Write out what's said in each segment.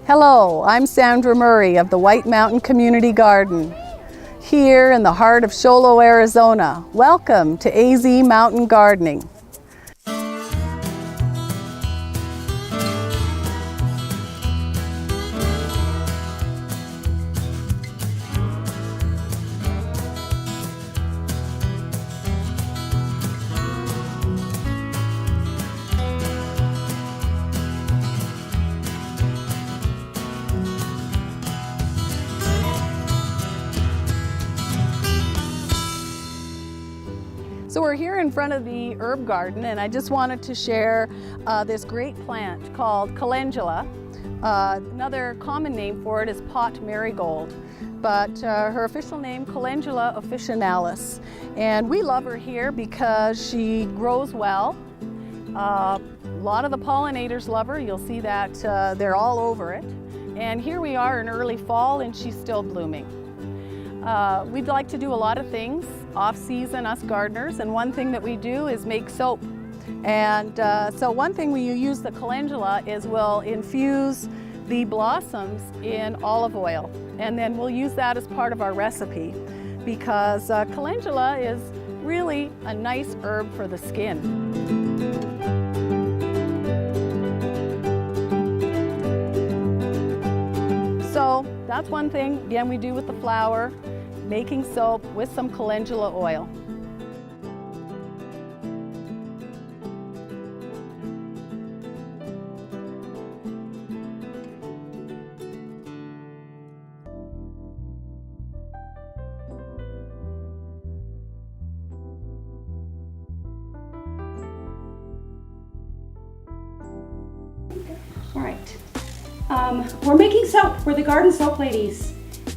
Hello, I'm Sandra Murray of the White Mountain Community Garden, here in the heart of Sholo, Arizona. Welcome to AZ Mountain Gardening. So we're here in front of the herb garden, and I just wanted to share this great plant called calendula. Another common name for it is pot marigold, but her official name, Calendula officinalis. And we love her here because she grows well. A lot of the pollinators love her. You'll see that they're all over it. And here we are in early fall and she's still blooming. We'd like to do a lot of things off-season, us gardeners, and one thing that we do is make soap. And so one thing when you use the calendula is we'll infuse the blossoms in olive oil, and then we'll use that as part of our recipe because calendula is really a nice herb for the skin. So that's one thing, again, we do with the flower, making soap with some calendula oil. All right. We're making soap. We're the garden soap ladies.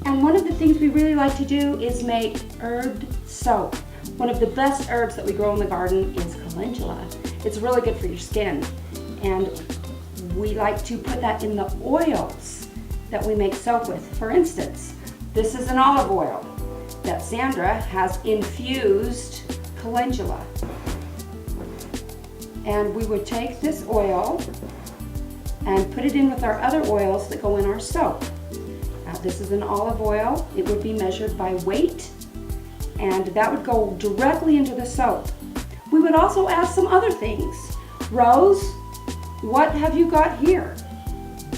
And one of the things we really like to do is make herbed soap. One of the best herbs that we grow in the garden is calendula. It's really good for your skin. And we like to put that in the oils that we make soap with. For instance, this is an olive oil that Sandra has infused calendula. And we would take this oil and put it in with our other oils that go in our soap. This is an olive oil. It would be measured by weight, and that would go directly into the soap. We would also add some other things. Rose, what have you got here?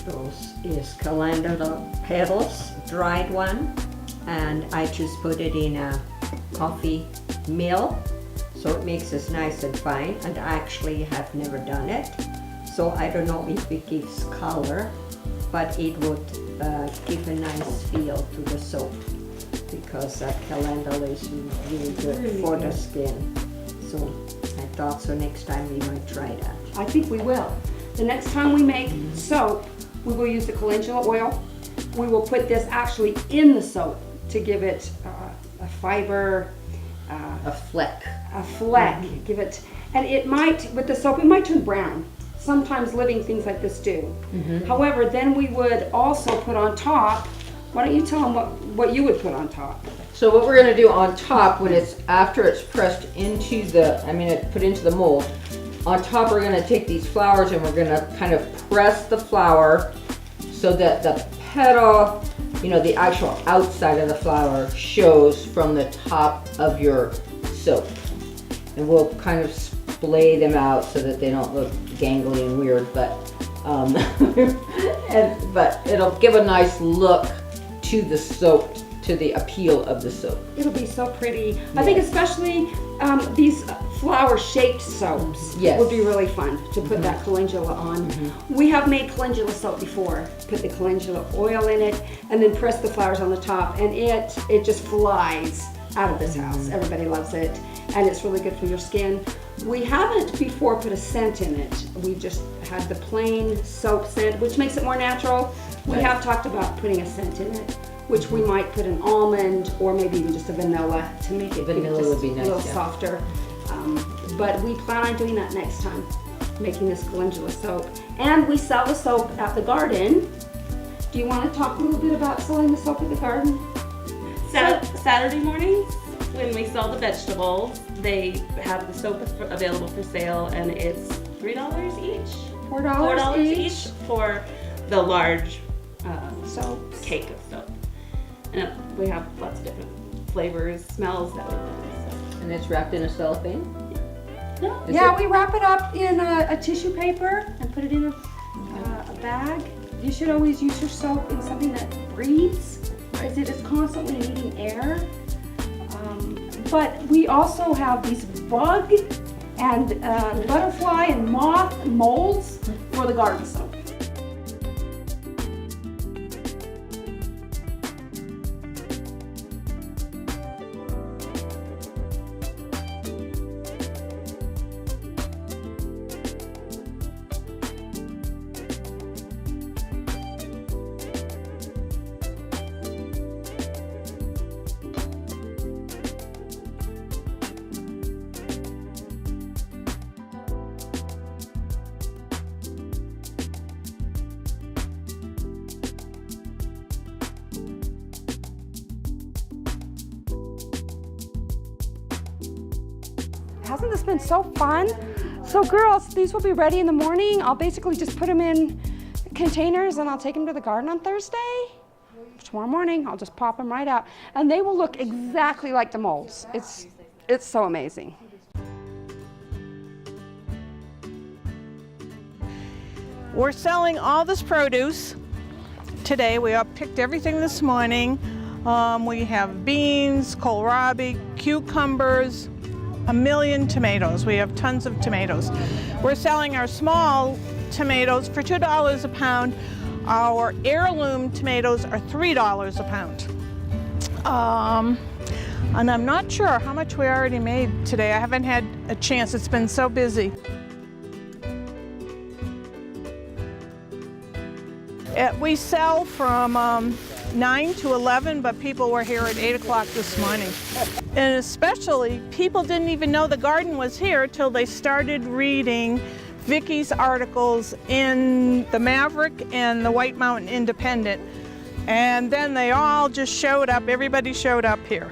Those is calendula petals, dried one, and I just put it in a coffee mill so it makes it nice and fine, and I actually have never done it. So I don't know if it gives color, but it would give a nice feel to the soap because calendula is really good for the skin. So I thought so next time we might try that. I think we will. The next time we make soap, we will use the calendula oil. We will put this actually in the soap to give it a fiber, A fleck. Give it, and it might, with the soap, it might turn brown. Sometimes living things like this do. However, then we would also put on top, why don't you tell them what you would put on top? So what we're going to do on top, when it's after it's pressed into the, put into the mold, on top we're going to take these flowers and we're going to kind of press the flower so that the petal, the actual outside of the flower shows from the top of your soap. And we'll kind of splay them out so that they don't look gangly and weird, but but it'll give a nice look to the soap, to the appeal of the soap. It'll be so pretty. Yeah. I think especially these flower-shaped soaps would be really fun to put that calendula on. We have made calendula soap before. Put the calendula oil in it and then press the flowers on the top, and it just flies out of this house. Everybody loves it, and it's really good for your skin. We haven't before put a scent in it. We've just had the plain soap scent, which makes it more natural. We have talked about putting a scent in it, which we might put an almond or maybe even just a vanilla to make it Vanilla would be nice, a little softer. But we plan on doing that next time, making this calendula soap. And we sell the soap at the garden. Do you want to talk a little bit about selling the soap at the garden? Saturday mornings, when we sell the vegetables, they have the soap available for sale, and it's $3 each. $4 each for the large Soaps. cake of soap. And we have lots of different flavors, smells that we do. And it's wrapped in a cellophane? No. Yeah, we wrap it up in a tissue paper and put it in a bag. You should always use your soap in something that breathes, because it is constantly needing air. But we also have these bug and butterfly and moth molds for the garden soap. Hasn't this been so fun? So girls, these will be ready in the morning. I'll basically just put them in containers and I'll take them to the garden on Thursday. Tomorrow morning, I'll just pop them right out. And they will look exactly like the molds. It's so amazing. We're selling all this produce today. We picked everything this morning. We have beans, kohlrabi, cucumbers, a million tomatoes. We have tons of tomatoes. We're selling our small tomatoes for $2 a pound. Our heirloom tomatoes are $3 a pound. And I'm not sure how much we already made today. I haven't had a chance. It's been so busy. We sell from 9 to 11, but people were here at 8 o'clock this morning. And especially, people didn't even know the garden was here till they started reading Vicky's articles in the Maverick and the White Mountain Independent. And then they all just showed up, everybody showed up here.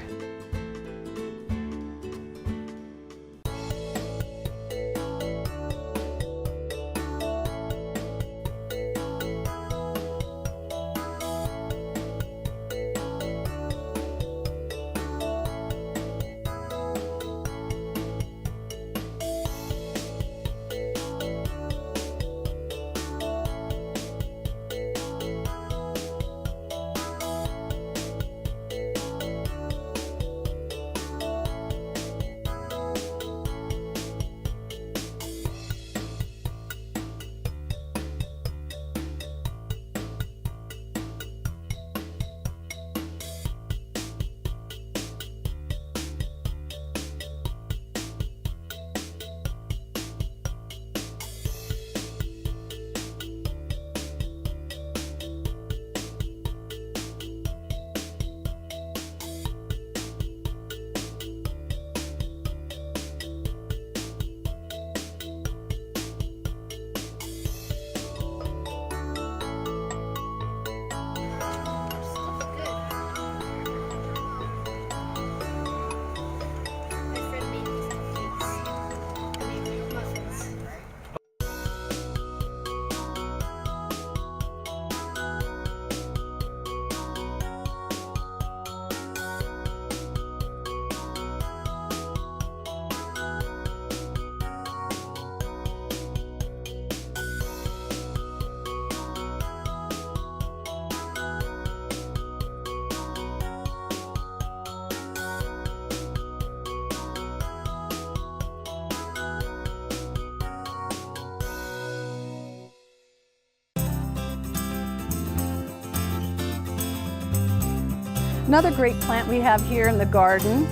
Another great plant we have here in the garden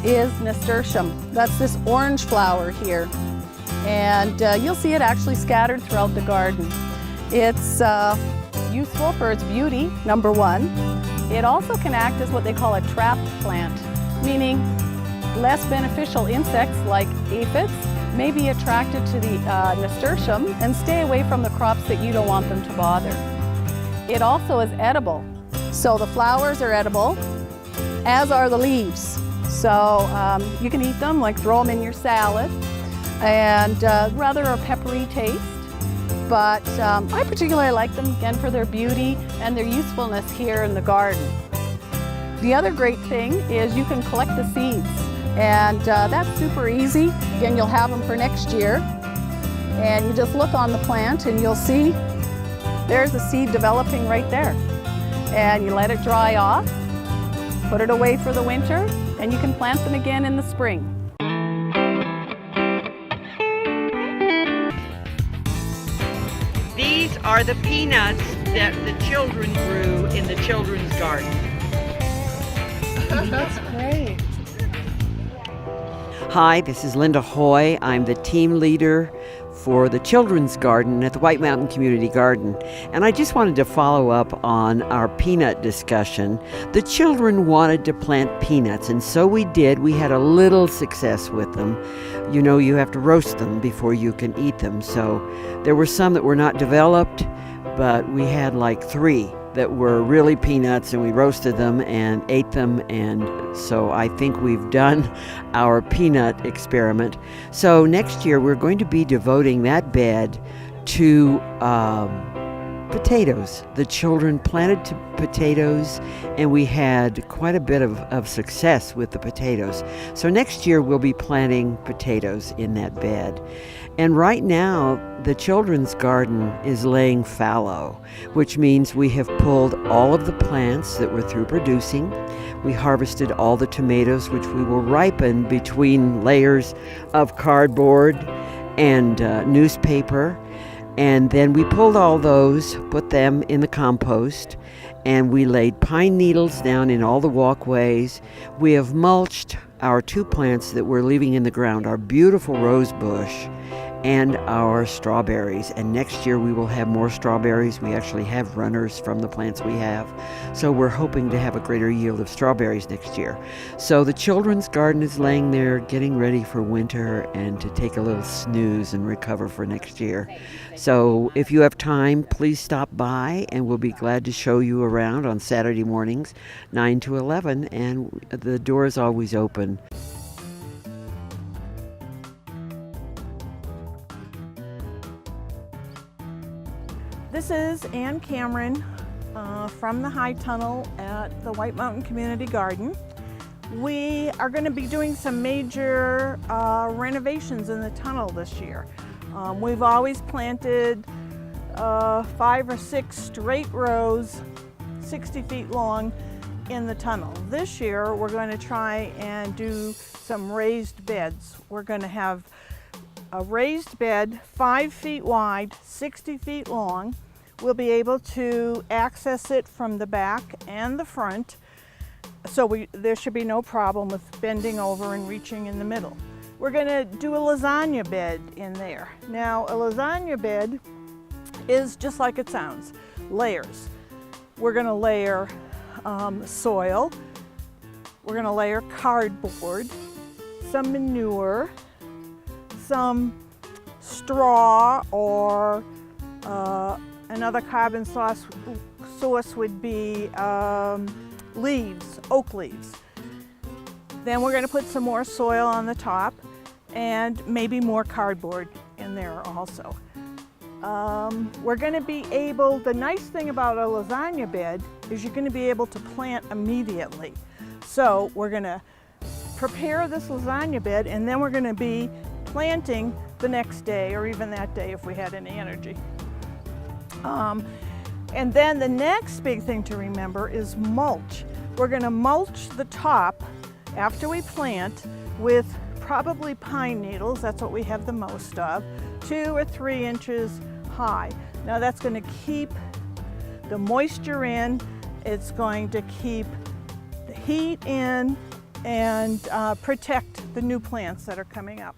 is nasturtium. That's this orange flower here. And you'll see it actually scattered throughout the garden. It's useful for its beauty, number one. It also can act as what they call a trap plant, meaning less beneficial insects like aphids may be attracted to the nasturtium and stay away from the crops that you don't want them to bother. It also is edible. So the flowers are edible, as are the leaves. So you can eat them, like throw them in your salad, and rather a peppery taste. but I particularly like them again for their beauty and their usefulness here in the garden. The other great thing is you can collect the seeds, and that's super easy. Again, you'll have them for next year, and you just look on the plant and you'll see there's a seed developing right there. And you let it dry off, put it away for the winter, and you can plant them again in the spring. These are the peanuts that the children grew in the children's garden. That's great. Hi, this is Linda Hoy. I'm the team leader for the children's garden at the White Mountain Community Garden. And I just wanted to follow up on our peanut discussion. The children wanted to plant peanuts, and so we did. We had a little success with them. You know, you have to roast them before you can eat them. So there were some that were not developed, but we had like 3 that were really peanuts, and we roasted them and ate them, and so I think we've done our peanut experiment. So next year we're going to be devoting that bed to potatoes. The children planted potatoes, and we had quite a bit of success with the potatoes. So next year we'll be planting potatoes in that bed. And right now, the children's garden is laying fallow, which means we have pulled all of the plants that were through producing. We harvested all the tomatoes, which we will ripen between layers of cardboard and newspaper. And then we pulled all those, put them in the compost, and we laid pine needles down in all the walkways. We have mulched our 2 plants that we're leaving in the ground, our beautiful rose bush and our strawberries. And next year we will have more strawberries. We actually have runners from the plants we have. So we're hoping to have a greater yield of strawberries next year. So the children's garden is laying there getting ready for winter and to take a little snooze and recover for next year. So if you have time, please stop by, and we'll be glad to show you around on Saturday mornings, 9 to 11, and the door is always open. This is Ann Cameron from the High Tunnel at the White Mountain Community Garden. We are going to be doing some major renovations in the tunnel this year. We've always planted 5 or 6 straight rows, 60 feet long, in the tunnel. This year we're going to try and do some raised beds. We're going to have a raised bed 5 feet wide, 60 feet long. We'll be able to access it from the back and the front, so there should be no problem with bending over and reaching in the middle. We're going to do a lasagna bed in there. Now, a lasagna bed is just like it sounds, layers. We're going to layer soil, we're going to layer cardboard, some manure, some straw, or another carbon source would be leaves, oak leaves. Then we're going to put some more soil on the top and maybe more cardboard in there also. We're going to be able, the nice thing about a lasagna bed is you're going to be able to plant immediately. So we're going to prepare this lasagna bed, and then we're going to be planting the next day, or even that day if we had any energy. And then the next big thing to remember is mulch. We're going to mulch the top after we plant with probably pine needles. That's what we have the most of, 2 or 3 inches high. Now that's going to keep the moisture in, it's going to keep the heat in, and protect the new plants that are coming up.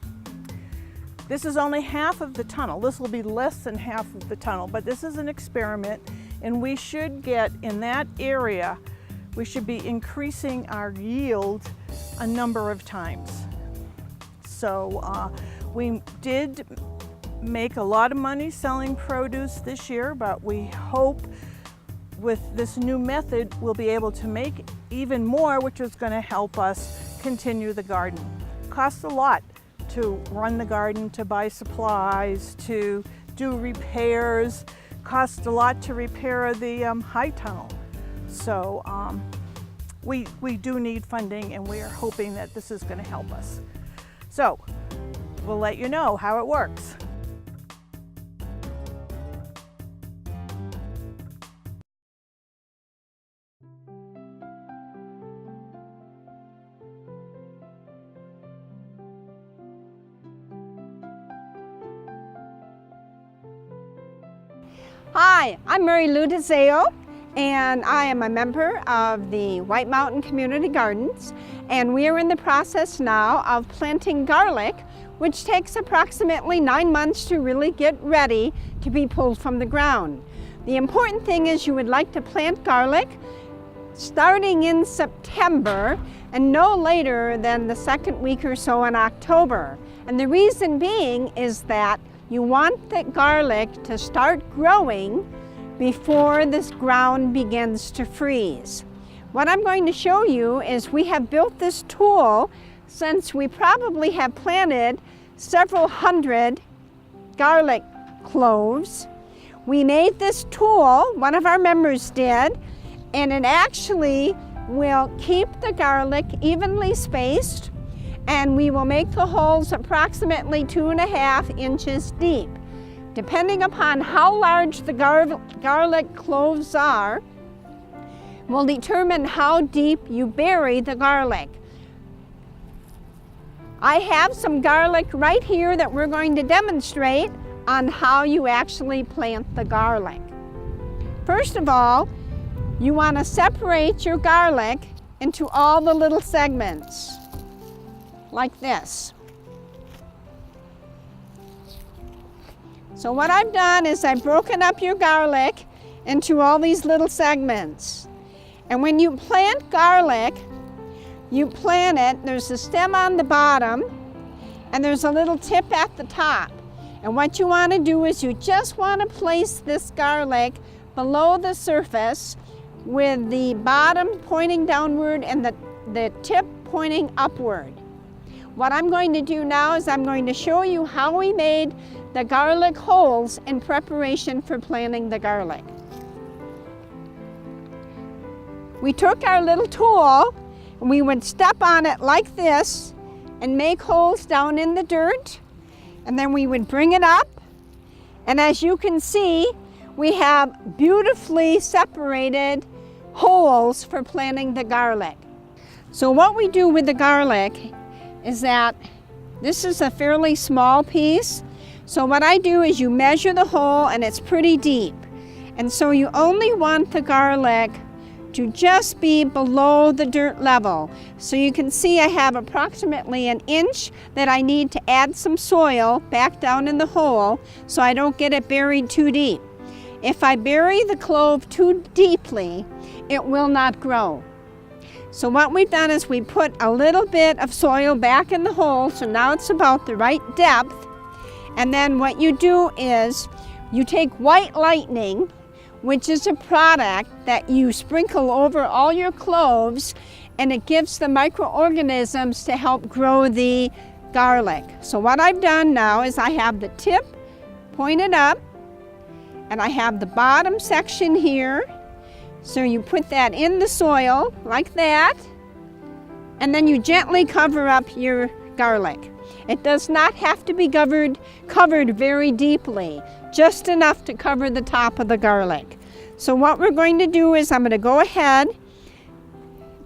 This is only half of the tunnel. This will be less than half of the tunnel, but this is an experiment, and we should get, in that area, we should be increasing our yield a number of times. So we did make a lot of money selling produce this year, but we hope with this new method we'll be able to make even more, which is going to help us continue the garden. It costs a lot to run the garden, to buy supplies, to do repairs. Cost a lot to repair the high tunnel. So we do need funding, and we are hoping that this is going to help us. So we'll let you know how it works. Hi, I'm Mary Lou DeZeo, and I am a member of the White Mountain Community Gardens, and we are in the process now of planting garlic, which takes approximately 9 months to really get ready to be pulled from the ground. The important thing is you would like to plant garlic starting in September and no later than the second week or so in October. And the reason being is that you want the garlic to start growing before this ground begins to freeze. What I'm going to show you is we have built this tool since we probably have planted several hundred garlic cloves. We made this tool, one of our members did, and it actually will keep the garlic evenly spaced, and we will make the holes approximately 2.5 inches deep. Depending upon how large the garlic cloves are, will determine how deep you bury the garlic. I have some garlic right here that we're going to demonstrate on how you actually plant the garlic. First of all, you want to separate your garlic into all the little segments, like this. So what I've done is I've broken up your garlic into all these little segments. And when you plant garlic, you plant it, there's a stem on the bottom, and there's a little tip at the top. And what you want to do is you just want to place this garlic below the surface with the bottom pointing downward and the tip pointing upward. What I'm going to do now is I'm going to show you how we made the garlic holes in preparation for planting the garlic. We took our little tool and we would step on it like this and make holes down in the dirt, and then we would bring it up, and as you can see, we have beautifully separated holes for planting the garlic. So what we do with the garlic is that this is a fairly small piece. So what I do is you measure the hole, and it's pretty deep. And so you only want the garlic to just be below the dirt level. So you can see I have approximately 1 inch that I need to add some soil back down in the hole so I don't get it buried too deep. If I bury the clove too deeply, it will not grow. So what we've done is we put a little bit of soil back in the hole, so now it's about the right depth. And then what you do is you take white lightning, which is a product that you sprinkle over all your cloves, and it gives the microorganisms to help grow the garlic. So what I've done now is I have the tip pointed up, and I have the bottom section here. So you put that in the soil like that, and then you gently cover up your garlic. It does not have to be covered very deeply, just enough to cover the top of the garlic. So what we're going to do is I'm going to go ahead,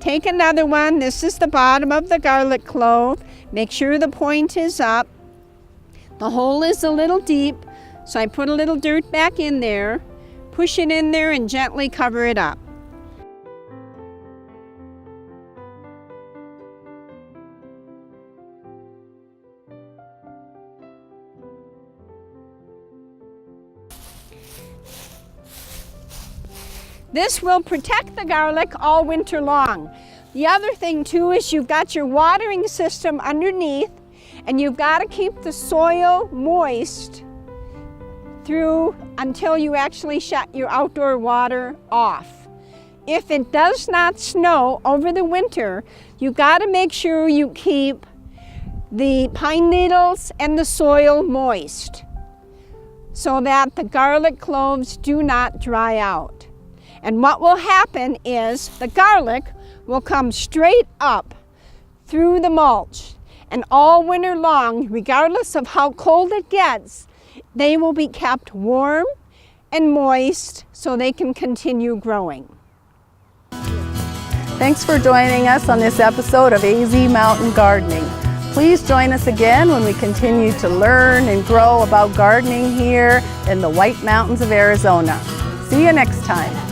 take another one. This is the bottom of the garlic clove. Make sure the point is up. The hole is a little deep, so I put a little dirt back in there, push it in there, and gently cover it up. This will protect the garlic all winter long. The other thing too is you've got your watering system underneath, and you've got to keep the soil moist through until you actually shut your outdoor water off. If it does not snow over the winter, you've got to make sure you keep the pine needles and the soil moist. so that the garlic cloves do not dry out. And what will happen is the garlic will come straight up through the mulch, and all winter long, regardless of how cold it gets, they will be kept warm and moist so they can continue growing. Thanks for joining us on this episode of AZ Mountain Gardening. Please join us again when we continue to learn and grow about gardening here in the White Mountains of Arizona. See you next time.